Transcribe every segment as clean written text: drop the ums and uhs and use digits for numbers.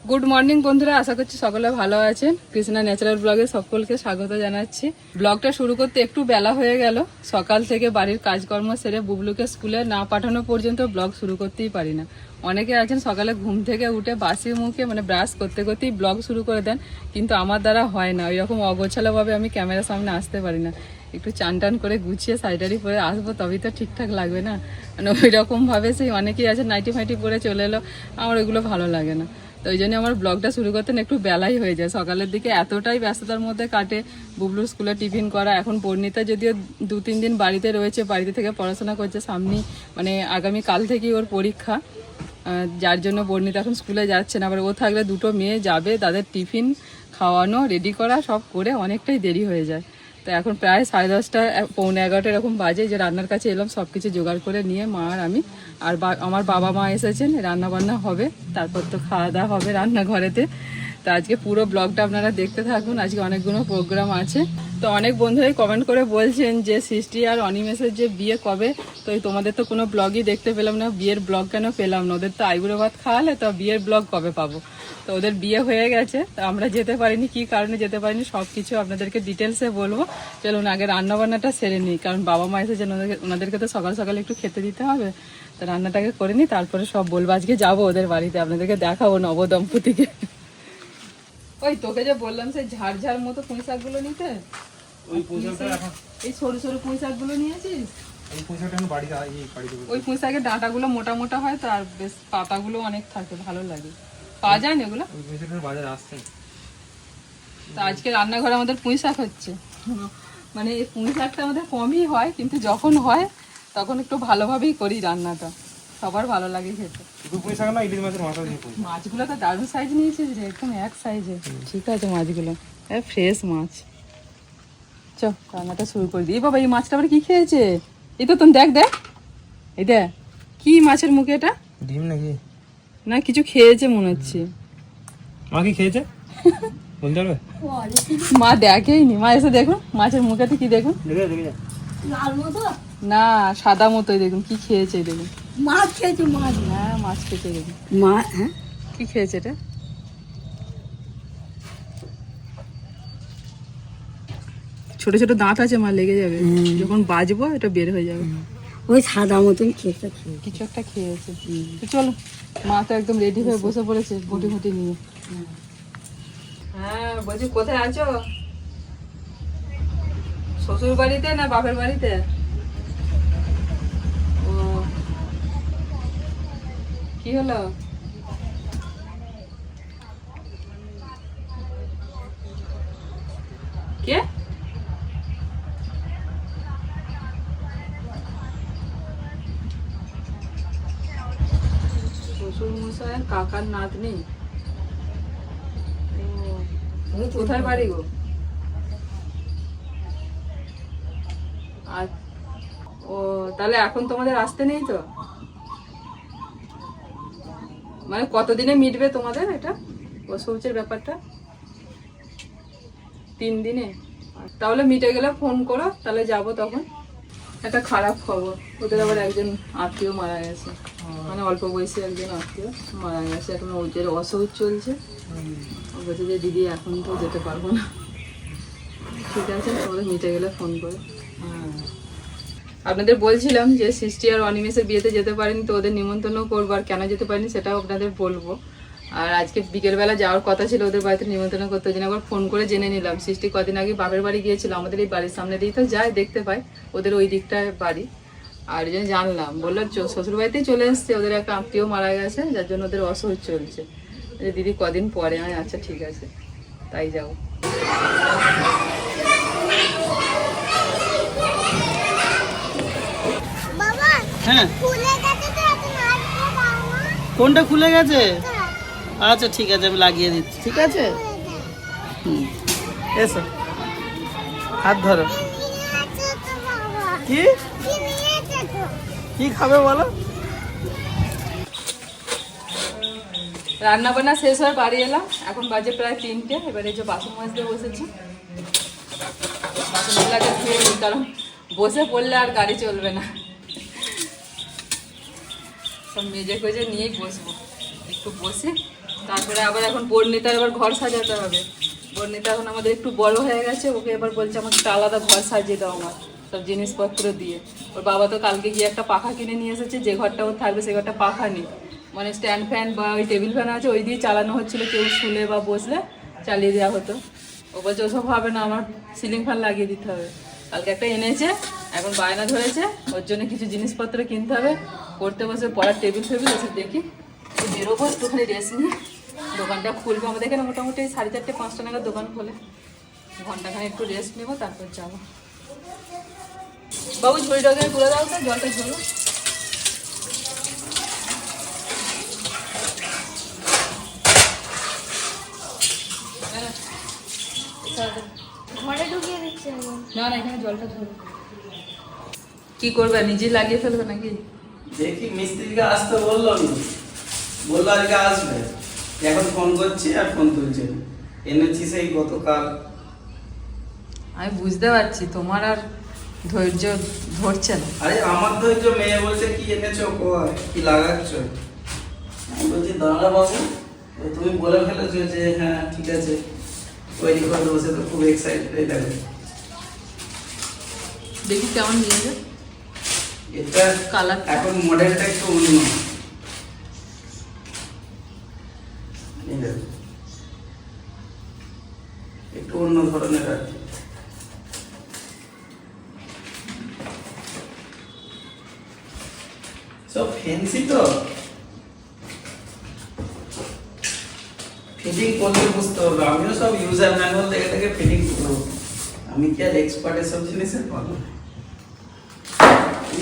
Good morning বন্ধুরা, আশা করছি সকলে ভালো আছেন। কৃষ্ণা ন্যাচারাল ব্লগে সকলকে স্বাগত জানাচ্ছি। ব্লগটা শুরু করতে একটু বেলা হয়ে গেল। সকাল থেকে বাড়ির কাজকর্ম সেরে বুবলুকে স্কুলে না পাঠানো পর্যন্ত ব্লগ শুরু করতেই পারি না। অনেকে আছেন সকালে ঘুম থেকে উঠে বাসি মুখে ব্রাশ করতে করতেই ব্লগ শুরু করে দেন, কিন্তু আমার দ্বারা হয় না। ওই রকম অগোছালোভাবে আমি ক্যামেরার সামনে আসতে পারি না। একটু চান টান করে গুছিয়ে শাড়ি পরে আসবো, তবেই তো ঠিকঠাক লাগবে না। ওই রকমভাবে সেই অনেকেই আছে নাইটি ফাইটি পরে চলে এলো, আমার ওইগুলো ভালো লাগে না। তো ওই জন্য আমার ব্লগটা শুরু করতে একটু বেলাই হয়ে যায়। সকালের দিকে এতটাই ব্যস্ততার মধ্যে কাটে, বুবলুর স্কুলে টিফিন করা। এখন পরিণীতা যদিও 2-3 দিন বাড়িতে রয়েছে, বাড়িতে থেকে পড়াশোনা করছে। সামনে আগামী কাল থেকেই ওর পরীক্ষা, যার জন্য পরিণীতা এখন স্কুলে যাচ্ছে না। আবার ও থাকলে দুটো মেয়ে যাবে, তাদের টিফিন খাওয়ানো রেডি করা সব করে অনেকটাই দেরি হয়ে যায়। তো এখন প্রায় 10:30 পৌনে 11 এরকম বাজে যে রান্নার কাছে এলাম, সব কিছু জোগাড় করে নিয়ে মা আর আমি আর আমার বাবা মা এসেছেন। রান্না বান্না হবে, তারপর তো খাওয়া দাওয়া হবে রান্নাঘরেতে। তো আজকে পুরো ব্লগটা আপনারা দেখতে থাকুন। আজকে অনেকগুলো প্রোগ্রাম আছে। তো অনেক বন্ধুরাই কমেন্ট করে বলছেন যে সৃষ্টি আর অনিমেষের যে বিয়ে কবে, তো তোমাদের তো কোনো ব্লগই দেখতে পেলাম না, বিয়ের ব্লগ কেন পেলাম না? ওদের তো আইবুড়ো ভাত খাওয়ালে, তো বিয়ের ব্লগ কবে পাবো? তো ওদের বিয়ে হয়ে গেছে, তো আমরা যেতে পারিনি। কি কারণে যেতে পারিনি সব কিছু আপনাদেরকে ডিটেলসে বলবো। চলুন আগে রান্নাবান্নাটা সেরে নিই, কারণ বাবা মা এসেছেন, ওনাদেরকে তো সকাল সকাল একটু খেতে দিতে হবে। তো রান্নাটাকে করে নিই, তারপরে সব বলবো। আজকে যাবো ওদের বাড়িতে, আপনাদেরকে দেখাবো নবদম্পতিকে। ওই তোকে যে বললাম সেই ঝাড় মতো পুঁই শাকগুলো নিতে, এই সরু সরু পুঁই শাকগুলো নিয়েছিস? ওই পুঁই শাকের ডাঁটাগুলো মোটা মোটা হয়, তো আর বেশ পাতাগুলো অনেক থাকে, ভালো লাগে। পাওয়া যায় না এগুলো? তো আজকে রান্নাঘরে আমাদের পুঁই শাক হচ্ছে। এই পুঁই শাকটা আমাদের কমই হয়, কিন্তু যখন হয় তখন একটু ভালোভাবেই করি রান্নাটা, সবার ভালো লাগে খেতে। মাছগুলো তো দারুণ সাইজ নিয়েছিস রে, একদম এক সাইজে। ঠিক আছে, মাছগুলো ফ্রেশ মাছ। চ রান্নাটা শুরু করে দিই। বাবা, এই মাছটা আবার কি খেয়েছে? এই তো তুমি দেখ দেখ, এই দেখ কি মাছের মুখে, এটা ডিম নাকি না কিছু খেয়েছে মনে হচ্ছে। মা কি খেয়েছে বলতে পারবে? মা দেখেইনি, মা এসে দেখুন মাছের মুখেতে কি দেখুন, না সাদা মতোই দেখুন কি খেয়েছে। দেখুন মাছ খেয়েছে, মাছ। হ্যাঁ মাছ খেয়েছে দেখুন। মাছ, হ্যাঁ কি খেয়েছে এটা? ছোট ছোট দাঁত আছে, মা লেগে যাবে যখন বাজবো, এটা বের হয়ে যাবে। ওই সাদা মতন খেতে কিছু একটা খেয়েছে। তো চলো, মা তো একদম রেডি হয়ে বসে পড়েছে বটি মুটি নিয়ে। হ্যাঁ বলছি, কোথায় আছো? শ্বশুর বাড়িতে না বাপের বাড়িতে? ও কি হলো? কে? শ্বশুর মশাই কাকার নাতনি? কোথায় বাড়ি গো? ও তাহলে এখন তোমাদের আসতে নেই তো? কতদিনে মিটবে তোমাদের এটা ও শৌচের ব্যাপারটা? 3 দিনে? তাহলে মিটে গেলে ফোন করো, তাহলে যাব তখন। একটা খারাপ খবর, ওদের আবার একজন আত্মীয় মারা গেছে, অল্প বয়সী একজন আত্মীয় মারা গেছে। এখন ওদের অসৌচ চলছে। ও বলছে যে দিদি এখন তো যেতে পারবো না। ঠিক আছে, তোমাদের মিটে গেলে ফোন করো। আপনাদের বলছিলাম যে সৃষ্টি আর অনিমেষের বিয়েতে যেতে পারিনি, তো ওদের নিমন্ত্রণ করবো, আর কেন যেতে পারিনি সেটাও আপনাদের বলবো। আর আজকে বিকেলবেলা যাওয়ার কথা ছিল ওদের বাড়িতে নিমন্ত্রণ করতে, জন্য একবার ফোন করে জেনে নিলাম। সৃষ্টি কদিন আগে বাপের বাড়ি গিয়েছিল, আমাদের এই বাড়ির সামনে দিয়ে তো যায়, দেখতে পাই ওদের ওই দিকটায় বাড়ি। আর ওই জন্য জানলাম, বললো শ্বশুর বাড়িতেই চলে এসছে, ওদের একটা আত্মীয় মারা গেছে, যার জন্য ওদের অসহ্য চলছে। দিদি কদিন পরে, আমি আচ্ছা ঠিক আছে তাই যাবো। হ্যাঁ, কোনটা খুলে গেছে? আচ্ছা ঠিক আছে, আমি লাগিয়ে দিচ্ছি। ঠিক আছে, এসো হাত ধরো। কি কি খাবে বলো? রান্না বান্না শেষ হয়ে বাড়ি এলাম, এখন বাজে প্রায় 3টে। এবারে যে বাসন মাজতে বসেছি, বাসনগুলোকে ধুয়ে নিই, কারণ বসে পড়লে আর গাড়ি চলবে না। সব মেজে নিয়েই বসবো, একটু বসে তারপরে আবার এখন বর্ণিতার আবার ঘর সাজাতে হবে। বর্ণিতা এখন আমাদের একটু বড় হয়ে গেছে, ওকে এবার বলছে আমাকে একটা আলাদা ঘর সাজিয়ে দাও আমার সব জিনিসপত্র দিয়ে। ওর বাবা তো কালকে গিয়ে একটা পাখা কিনে নিয়ে এসেছে, যে ঘরটা ওর থাকবে সেই ঘরটা পাখা নেই, মানে স্ট্যান্ড ফ্যান বা ওই টেবিল ফ্যান আছে, ওই দিয়ে চালানো হচ্ছিল, কেউ শুলে বা বসলে চালিয়ে দেওয়া হতো। ও বলছে ওসব হবে না, আমার সিলিং ফ্যান লাগিয়ে দিতে হবে। কালকে একটা এনেছে, এখন বায়না ধরেছে ওর জন্য কিছু জিনিসপত্র কিনতে হবে, পড়তে বসে পড়ার টেবিল ফেবিল এসে দেখি বেরোবো একটুখানি রেস্ট নিয়ে, দোকানটা খুলবো। আমাদের এখানে মোটামুটি 4:30-5টা নাগাদ দোকান খোলে, ঘন্টাখানে একটু রেস্ট নেবো, তারপর যাবো। বাবু ঝুড়িটাকে তুলে দাও তো, জলটা ঝরো। ঘরে ঢুকিয়ে দিচ্ছে এখন। না না, এখানে জলটা ঝরো। কি করবে, নিজে লাগিয়ে ফেলবে নাকি? দেখি মিস্ত্রিকে আসতে বললো না, বললো আজকে আসবে, এখন ফোন করছি আর ফোন তুলছে না। এনেছি সেই গতকাল। আমি বুঝতে পারছি তোমার আর ধৈর্য ধরছে না। আরে আমার ধৈর্য, মেয়ে বলছে কি এনেছো, কয় কি লাগাচ্ছ। আমি বলছি দাঁড়া বাবু, তুমি বলে ফেলেছো যে হ্যাঁ ঠিক আছে তৈরি করে দেবো, সে তো খুব এক্সাইটেড হয়ে যাবে। দেখি কেমন নিয়েছে এটা কালার। এখন মডেলটা একটু অন্য, এই দেখো, একটু অন্য ধরনের আর কি। সব ফ্যান্সি তো, ফিটিং করলে বুঝতে পারবে। আমিও সব ইউজার ম্যানুয়াল দেখে দেখে ফিটিং করবো, আমি কি আর এক্সপার্ট এসব জিনিসের পাবো।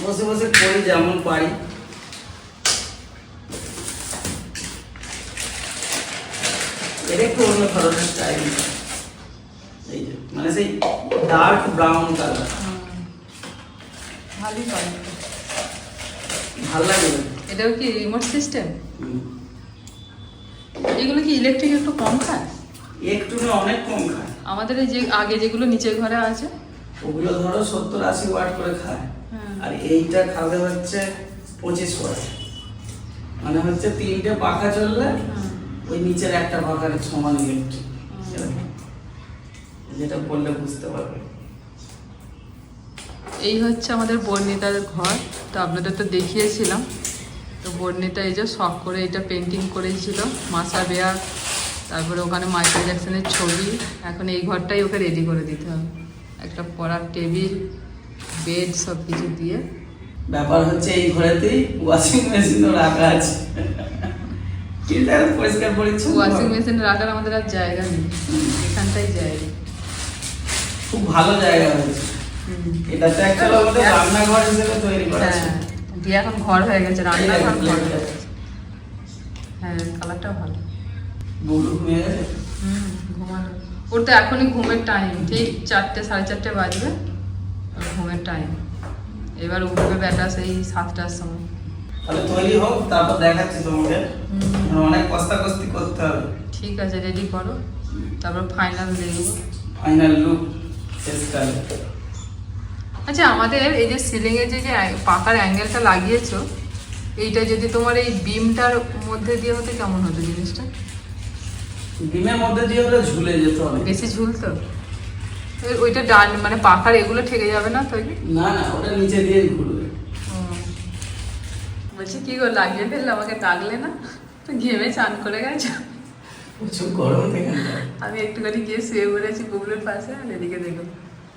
বসে বসে করি যেমন পারি। এটা একটু অন্য ধরনের স্টাইল, এই যে মানে সেই ডার্ক ব্রাউন কালার, ভালোই পাবে। ভালো লাগে। এটাও কি রিমোট সিস্টেম? এগুলো কি ইলেকট্রিক একটু কম খায়? একটু না, অনেক কম খায়। আমাদের এই যে আগে যেগুলো নিচের ঘরে আছে ওগুলো ধরো 70-80 ওয়াট করে খায়, হ্যাঁ। আর এইটা খাবে হচ্ছে 25 ওয়াট, মানে হচ্ছে 3টে পাখা চললে ওই নিচের একটা পাখার সমান ইলেকট্রিক। যেটা বললে বুঝতে পারবে। এই হচ্ছে আমাদের বর্ণিতার ঘর, তো আপনাদের তো দেখিয়েছিলাম। তো বর্ণিতা এই যে শখ করে এটা পেন্টিং করেছিল, মাসা বেয়া, তারপরে ওখানে মাইকেল জ্যাকসনের ছবি। এখন এই ঘরটাই ওকে রেডি করে দিতে হবে, একটা পড়ার টেবিল, বেড সব কিছু দিয়ে। ব্যাপার হচ্ছে এই ঘরেতেই ওয়াশিং মেশিনও রাখা আছে, কিন্তু পরিষ্কার পরিচ্ছন্ন। ওয়াশিং মেশিন রাখার আমাদের আর জায়গা নেই, এখানটাই জায়গা। খুব ভালো জায়গা হয়েছে। এটা তো অ্যাকচুয়ালি আমাদের রান্নাঘর হিসেবে তৈরি করা আছে। হ্যাঁ, দিয়ে এখন ঘর হয়ে গেছে, রান্নাঘর ঘর হয়ে গেছে। হ্যাঁ, কালারটাও ভালো। বুলু ঘুমিয়ে গেছে। ঘুমানো, ওর তো এখনই ঘুমের টাইম, ঠিক 4-4:30 বাজবে ওর ঘুমের টাইম। এবার উঠবে বেটা সেই 7টার সময়। তাহলে তৈরি হোক, তারপর দেখাচ্ছি তোমাকে। অনেক কষ্টাকষ্টি করতে হবে। ঠিক আছে, রেডি করো, তারপর ফাইনাল দেখবো। ফাইনাল লুক শেষকালে। আচ্ছা, আমাদের এই যে সিলিং এর যে পাকার অ্যাঙ্গেলটা লাগিয়েছো, এইটা যদি তোমার এই বিমটার মধ্যে দিয়ে হতে কেমন হতো জিনিসটা? ডিমের মধ্যে দিয়ে ওটা ঝুলে যেত অনেক। বেশি ঝুলতো? ওইটা ডান মানে পাকার এগুলো ঠেকে যাবে না তো? না না, ওটা নিচে দিয়ে ঘুরবে। বলছি কি গো, লাগিয়ে ফেললে, আমাকে ডাকলে না? তো ঘেমে চান করে গেছো। প্রচুর গরম থেকে। আমি একটুখানি গিয়ে শুয়ে পড়েছি বুবলুর পাশে, আর এদিকে দেখো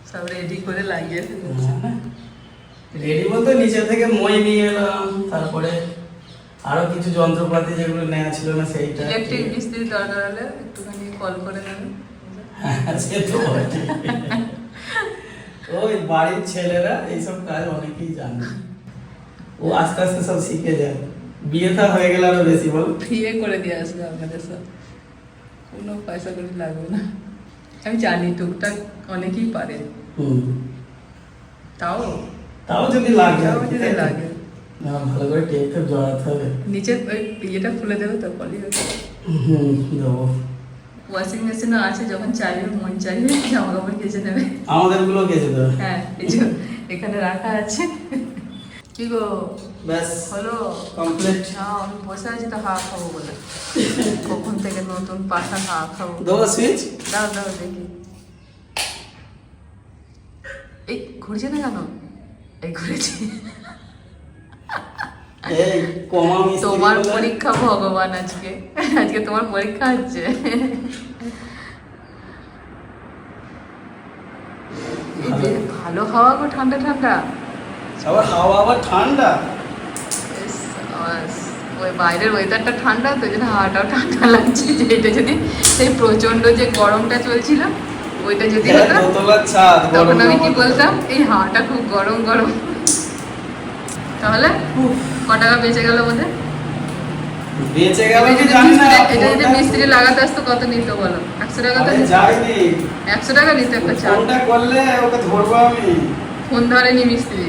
সব রেডি করে লাগিয়ে ফেলেছি। রেডি বলতে নিচে থেকে মই নিয়ে এলাম, তারপরে আরো কিছু যন্ত্রপাতি যেগুলো নেওয়া ছিল না সেইটা। ইলেকট্রিক মিস্ত্রি দরকার হলে একটুখানি কল করে নেবে। হ্যাঁ, সে তো বটে। ওই বাড়ির ছেলেরা এইসব কাজ অনেকেই জানে, ও আস্তে আস্তে সব শিখে যায়। বিয়েটা হয়ে গেলে আরো বেশি বল। ফ্রিয়ে করে দিয়ে আসবে আমাদের সব, কোনো পয়সা করে লাগবে না। আমি জানি টুকটাক অনেকেই পারে, তাও তাও যদি লাগে, তাও যদি লাগে। না, ভালো করে টেপ টেপ জড়াতে হবে। নিচের ওই ইয়েটা খুলে দেবে তো, পলি দেবো। ওয়াশিং মেশিনও আছে, যখন চাইবে মন চাইবে জামা কাপড় কেচে নেবে। আমাদের গুলো কেচে দেবে। হ্যাঁ, এই যে এখানে রাখা আছে। কি গো ব্যাস হলো? কমপ্লিট। হ্যাঁ, আমি বসে আছি তো হাওয়া খাবো বলে। কখন থেকে নতুন পাখা হাওয়া খাবো। দেবো সুইচ? দাও দাও দেখি। এই ঘুরছে না কেন? এই ঘুরেছি। এই কমা মিস্ত্রি তোমার বলে। পরীক্ষা ভগবান আজকে। আজকে তোমার পরীক্ষা হচ্ছে। এই বেশ ভালো হাওয়া গো, ঠান্ডা ঠান্ডা। আবার হাওয়া আবার ঠান্ডা। বেশ, ওই বাইরের ওয়েদারটা ঠান্ডা তো, জন্য হাওয়াটাও ঠান্ডা লাগছে। যে এটা যদি সেই প্রচন্ড যে গরমটা চলছিল ওইটা যদি হ্যাঁ, হতো দোতলার ছাদ, তখন গরম আমি কি হাওয়া। বলতাম, এই হাওয়াটা খুব গরম গরম। তাহলে উফ, ক টাকা বেঁচে গেল বোধহয়? বেঁচে গেল এটা কি যদি জানি না, মিস্ত্রি- এটা যদি ফোনটা- মিস্ত্রি লাগাতে আসতো কত নিত বলো? 100 টাকা তো আরে নিত। যায়নি। 100 টাকা নিত একটা চা। ফোনটা করলে ওকে ধরবো আমি। ফোন ধরেনি মিস্ত্রি।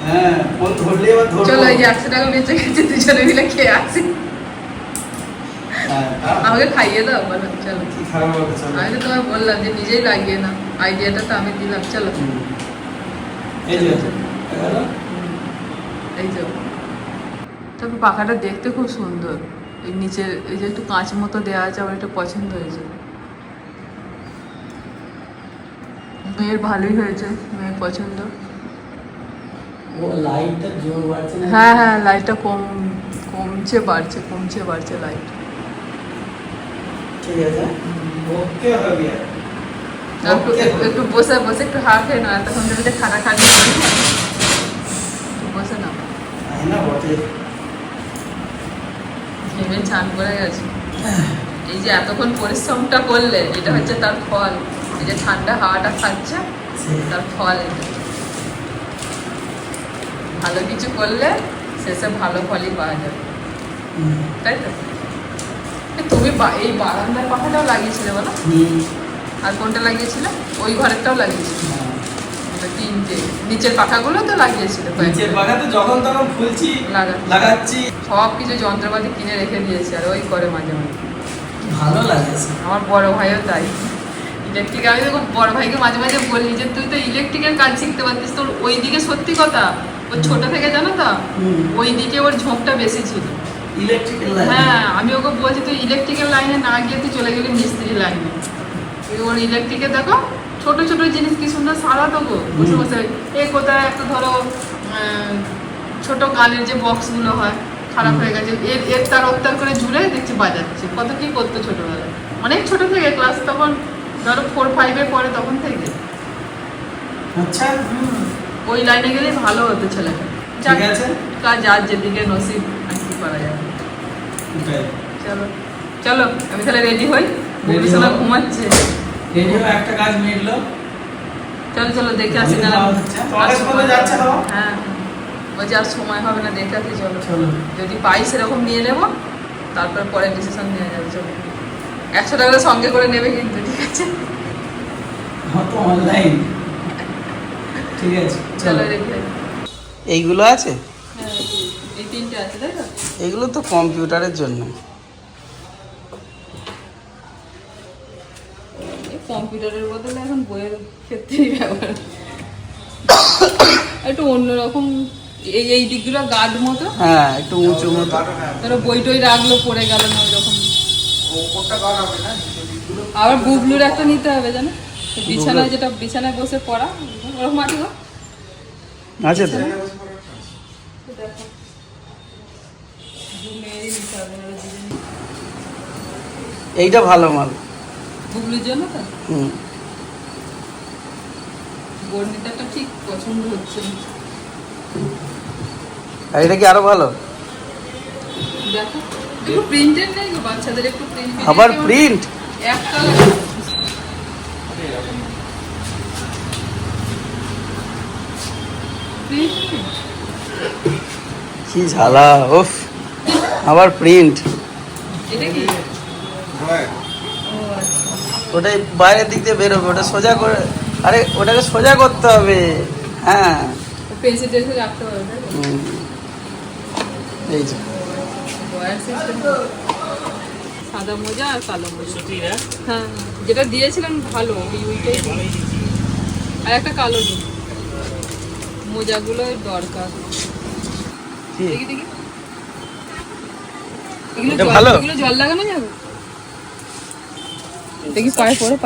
হ্যাঁ, ফোন ধরলে এবার ধরবো। চলো, এই যে 100 টাকা বেঁচে গেছে, দুজনে মিলে খেয়ে আসি। হ্যাঁ, হ্যাঁ। আমাকে খাইয়ে দাও বলো, চলো। কি খারাপ হবে, চলো। আমি তো তোমায় বললাম যে নিজেই লাগিয়ে না, আইডিয়াটা তো আমি দিলাম। চলো হুম। এই যে, গেল? এই যে, তবে পাখাটা দেখতে খুব সুন্দর। এই নিচে এই যে একটু কাঁচ মতো দেওয়া আছে, আমার এটা পছন্দ হয়েছে। মেয়ের ভালোই হয়েছে, মেয়ের পছন্দ। ও লাইটটা জোর বাড়ছে না? হ্যাঁ হ্যাঁ, লাইটটা কমছে বাড়ছে লাইট। ঠিক আছে, ওকে হবে আর। একটু একটু বসে বসে একটু হাওয়া খেয়ে না, তখন তুমি যে খানা খাবি। একটু বসে না, তাই না বটে। ঘেমে চান করে গেছে। এই যে এতক্ষণ পরিশ্রমটা করলে, এটা হচ্ছে তার ফল। এই যে ঠান্ডা হাওয়াটা খাচ্ছে, তার ফল এটা। ভালো কিছু করলে শেষে ভালো ফলই পাওয়া যাবে, হুম। তাই তো? তুমি এই বারান্দার পাখাটাও লাগিয়েছিলে বলো? হুম। আর কোনটা লাগিয়েছিলে? ওই ঘরেরটাও লাগিয়েছিলে? হ্যাঁ। ওটা তিনটে। নিচের পাখাগুলো তো লাগিয়েছিলে নিচের বাগাতে যখন তখন ফুলছি, লাগাচ্ছি। সব কিছু যন্ত্রপাতি কিনে রেখে দিয়েছে, আর ওই করে মাঝে মাঝে। ভালো লাগছে। আমার বড় ভাইও তাই। ইলেকট্রিক, আমি তো বড় ভাইকে মাঝে মাঝে বলি যে তুই তো ইলেকট্রিকের কাজ শিখতে পারতিস, তোর ওই দিকে সত্যি কথা, ওর ছোট থেকে জানো তো হুম। ওই দিকে ওর ঝোঁকটা বেশি ছিল। Electrical line. হ্যাঁ, আমি ওকে বলছি তুই ইলেকট্রিক্যাল লাইনে না গিয়ে তুই চলে গেলি মিস্ত্রি লাইনে। ওর ইলেকট্রিকে দেখো ছোট ছোট জিনিস কি সুন্দর সারাতো গো, বসে বসে। এই কোথায় একটা ধরো ছোট গানের যে বক্সগুলো হয় খারাপ হয়ে গেছে, এর তার ওত্তার করে জুড়ে দেখছি বাজাচ্ছে। কত কি করতো ছোটবেলায়, অনেক ছোট থেকে, ক্লাস তখন ধরো 4-5-এ পড়ে, তখন থেকে। আচ্ছা, ওই লাইনে গেলে ভালো হতো ছেলেটা। ঠিক আছে। কাজ যার যেদিকে নসিব, আর কি করা যাবে। ওটাই। চলো চলো, আমি তাহলে রেডি হই। Ready ভবিষ্যৎ হও। ঘুমাচ্ছে। রেডিও একটা কাজ মিটলো। চলো চলো, দেখে আসি না। ভালো হচ্ছে। কলেজ কোথায় যাচ্ছে বাবা? হ্যাঁ, ওই যে আর সময় হবে না, দেখে আসি। চলো চলো। যদি পাই সেরকম নিয়ে নেবো, তারপর পরে ডিসিশন নেওয়া যাবে। চলো, 100 টাকা সঙ্গে করে নেবে কিন্তু, ঠিক আছে? আমার তো অনলাইন। ঠিক আছে, চলো রেখে। এইগুলো আছে? হ্যাঁ, এই তিনটে আছে, তাই তো? এগুলো তো কম্পিউটারের জন্য। কম্পিউটারের বদলে এখন বইয়ের ক্ষেত্রেই ব্যবহার। একটু অন্যরকম এই দিকগুলো গার্ড মতো, হ্যাঁ, একটু উঁচু মতো। ধরো বই টই রাখলো, পড়ে গেল না ওইরকম। আবার বুবলুর একটা নিতে হবে, জানো, বিছানায়, যেটা বিছানায় বসে পড়া, ওরকম আছে গো। আছে তো। দেখো, দু মেয়েরই নিতে হবে, নাহলে দুজনেই। এইটা ভালো মাল। বুবলুর জন্য তো হুম। বর্ণিতাটা ঠিক পছন্দ হচ্ছে না। আর এটা কি আরো ভালো? দেখো, একটু প্রিন্টের নেই গো, বাচ্চাদের একটু প্রিন্ট। আবার প্রিন্ট? একটা কি ঝালা, উফ, আবার প্রিন্ট। এটা কি? ও আচ্ছা, ওটাই বাইরের দিক দিয়ে বেরোবে, ওটা সোজা করে। আরে ওটাকে সোজা করতে হবে। হ্যাঁ। পেন্সিল টেন্সিল রাখতে পারবে, তাই তো? হুম। এই যে ওয়্যার সিস্টেম, সাদা মোজা আর কালো মোজা। হ্যাঁ, যেটা দিয়েছিলেন ভালো, ওইটাই দিন। আর একটা কালো দিন, মোজাগুলো দরকার। কি? দেখি দেখি এগুলো এটা জল- ভালো? এগুলো জল লাগানো যাবে দেখি পায়ে পড়ো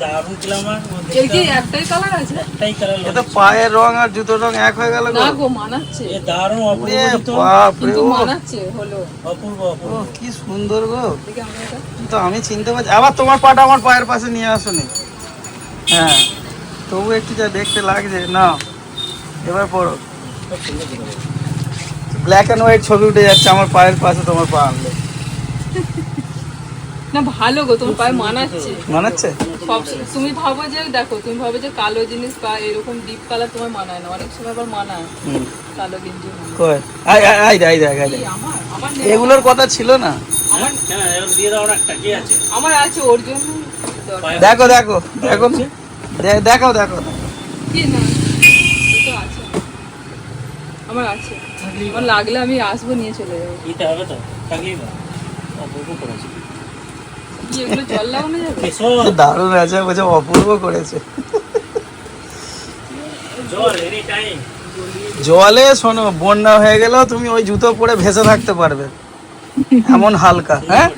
দারুণ গ্ল্যামার এর কি একটাই কালার আছে একটাই কালার এ তো পায়ের রং আর জুতোর রং এক হয়ে গেল না গো। গো মানাচ্ছে এ দারুণ অপূর্ব ওরে তো বাপ রে, কিন্তু ও মানাচ্ছে হলো অপূর্ব ও, অপূর্ব কি সুন্দর গো। দেখি আমরা এটা তো আমি চিনতে পারছি, আবার তোমার পাটা আমার পায়ের পাশে নিয়ে আসোনি। হ্যাঁ, তবু একটু যা দেখতে লাগছে না। এবার পড়ো, খুব সুন্দর করে। ব্ল্যাক অ্যান্ড হোয়াইট ছবি উঠে যাচ্ছে আমার পায়ের পাশে তোমার পা আনলে। না ভালো গো তোমার পায়ে মানাচ্ছে মানাচ্ছে? সব তুমি ভাবো যে দেখো তুমি ভাবো যে কালো জিনিস বা এরকম ডিপ কালার তোমার মানায় না অনেক সময় আবার মানায় হুম, কালো গেঞ্জি মানায়। কই? আয় আয় আয় আয় আয় আয়। কি আমার আমার নেই। এগুলোর কথা ছিল না। আমার হ্যাঁ এবার দিয়ে দাও না একটা কি আছে আমার আছে ওর জন্য দরকার। দেখো দেখো দেখো না। দেখো দেখো কি না দুটো আছে আমার আছে আমার লাগলে আমি আসবো নিয়ে চলে যাবো দিতে হবে তো থাকলেই না অপূর্ব করেছে কি এগুলো জল লাগানো যাবে এসো দারুণ আছে, বলছে অপূর্ব করেছে। জল এনি টাইম জলে শোনো, বন্যা হয়ে গেলেও তুমি ওই জুতো পরে ভেসে থাকতে পারবে, এমন হালকা। হ্যাঁ,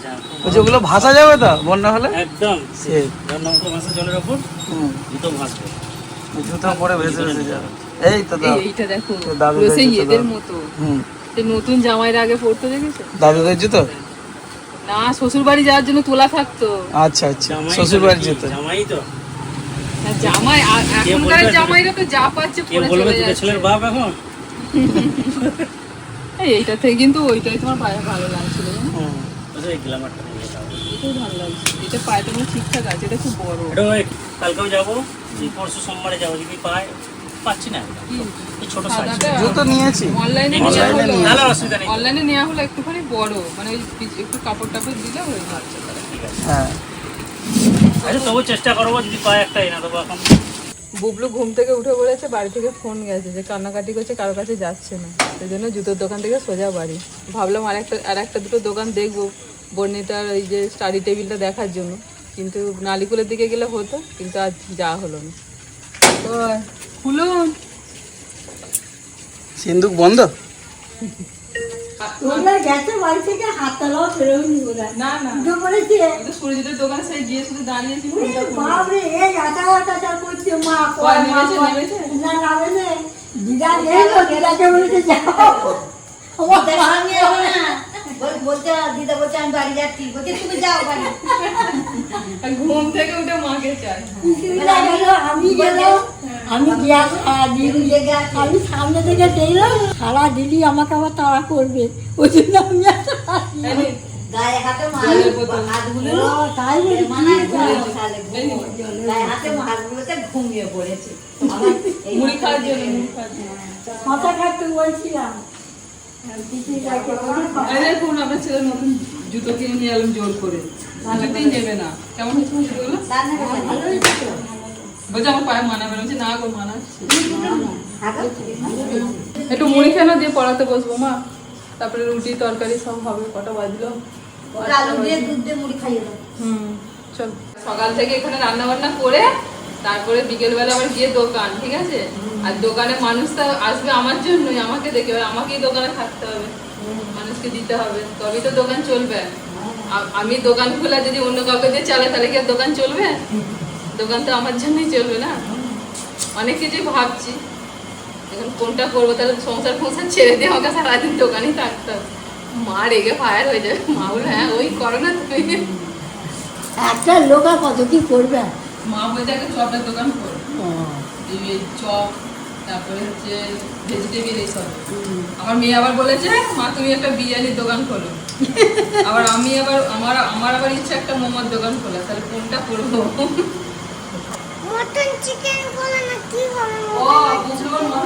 বলছে ওগুলো ভাসা যাবে তো বন্যা হলে। একদম সেই নৌকো ভাসা জলের ওপর হুম, জুতো ভাসবে ওই জুতো পরে ভেসে ভেসে যাবে। এই তো দাও, এইটা দেখো তো দাদু পুরো সেই দেখেছো তো? এদের মতো হুম, সেই নতুন জামাইয়ের আগে পড়তে দেখেছো দাদুদের জুতো। না শ্বশুর বাড়ি যাওয়ার জন্য তোলা থাকতো আচ্ছা আচ্ছা, জামাই শ্বশুর বাড়ির জুতো। জামাই তো না, জামাই এখনকার বলবে- জামাইরা তো যা পাচ্ছে কে পরে বলবে চলে তোকে যাচ্ছে ছেলের বাপ এখন এইটা থেকে কিন্তু ওইটাই তোমার পায়ে ভালো লাগছিল জানো? বুঝো এই গ্ল্যামারটা নিয়ে যাও এটাই ভালো লাগছে এটা পায়ে তোমার ঠিকঠাক আছে এটা খুব বড় এটা ওই কালকেও যাবো এই পরশু সোমবারে যাবো যদি পাই পাচ্ছি না কি? এই ছোট সাইজ সাদাটা জুতো নিয়েছি অনলাইনে অনলাইনে নেওয়া হলো নিয়ে- তাহলে অসুবিধা নেই অনলাইনে নেওয়া হলো একটুখানি বড় মানে ওই একটু কাপড় টাপড় দিলে হয়ে যাচ্ছে ঠিক আছে হ্যাঁ, আচ্ছা তবু চেষ্টা করবো যদি পাই একটা এনে দেবো এখন বুবলু ঘুম থেকে উঠে বলেছে বাড়ি থেকে ফোন গেছে যে কান্নাকাটি করছে কারোর কাছে যাচ্ছে না সেই জন্য জুতোর দোকান থেকে সোজা বাড়ি ভাবলাম আর একটা দুটো দোকান দেখবো বর্ণিতার ওই যে স্টাডি টেবিলটা দেখার জন্য কিন্তু নালিকুলের দিকে গেলে হতো কিন্তু আজ যাওয়া হলো না ওই, খুলুন সিন্দুক বন্ধ। তোমরা গেছে বাড়ি থেকে হাতটাও ফেরোনি ওরা না না উঠে পড়েছে আমি তো সূর্যদের দোকানে সেই গিয়ে শুধু দাঁড়িয়েছি ফোনটা খুলে। বাপরে এই আটা করছে মা কয় কয় মা নেমেছে, কয়। নেমেছে? না নামেছে দিদা গেলো দিদাকে বলেছে যাও আমার ভাঙে না বলছে দিদা বলছে আমি বাড়ি যাচ্ছি বলছে তুমি যাও বাড়ি আর ঘুম থেকে উঠে মাকে চাই দিদা গেল আমি গেলাম আমি গ্যাস আমি সামনে থেকে দেখলাম সারা দিদি আমাকে আবার তাড়া করবে ওই জন্য আমি আর আসিনি। গায়ে হাতে হাতগুলো ও, তাই বলি, মানায় কি করবো? গায়ে হাতে হাতগুলোতে ঘুমিয়ে পড়েছে আমার এই মুড়ি খাওয়ার জন্য মুড়ি খাওয়ার জন্য মাথা কাটতে বলছিলাম দিদি যাকে বলি, এই দেখুন আপনার ছেলে নতুন জুতো কিনে নিয়ে এলাম জোর করে কিছুতেই নেবে না কেমন হচ্ছে জুতোগুলো তার না ভালোই তো। বলছে আমার পায়ে মানাবে না বলছে না গো মানাচ্ছে হাগা একটু মুড়ি খেয়ে দিয়ে পড়াতে বসবো মা তারপরে রুটি তরকারি সব হবে কটা বাজলো ওটা আলু দিয়ে দুধ দিয়ে মুড়ি খাইয়ে দাও হুম চল সকাল থেকে এখানে রান্না বান্না করে তারপরে বিকেলবেলা আবার গিয়ে দোকান ঠিক আছে আর দোকানে মানুষ তো আসবে আমার জন্যই আমাকে দেখে এবার আমাকেই দোকানে থাকতে হবে মানুষকে দিতে হবে তবেই তো দোকান চলবে আমি দোকান খোলা যদি অন্য কাউকে দিয়ে চালাই তাহলে কি আর দোকান চলবে দোকান তো আমার জন্যই চলবে না অনেক কিছুই ভাবছি এখন কোনটা করবো তাহলে সংসার ফংসার ছেড়ে দিয়ে আমাকে সারাদিন দোকানেই থাকতে হবে মা রেগে ফায়ার হয়ে যাবে মা বলে হ্যাঁ ওই করো না তুমি একটা লোক আর কত কি করবে মা বলছে একটা চপের দোকান করো এই চপ তারপরে হচ্ছে ভেজিটেবিল এইসব আমার মেয়ে আবার বলেছে মা তুমি একটা বিরিয়ানির দোকান খোলো আবার আমি আবার আমার আবার ইচ্ছা একটা মোমোর দোকান খোলা তাহলে কোনটা করবো মটন চিকেন বলে না কি হবে ও বুঝলো মটন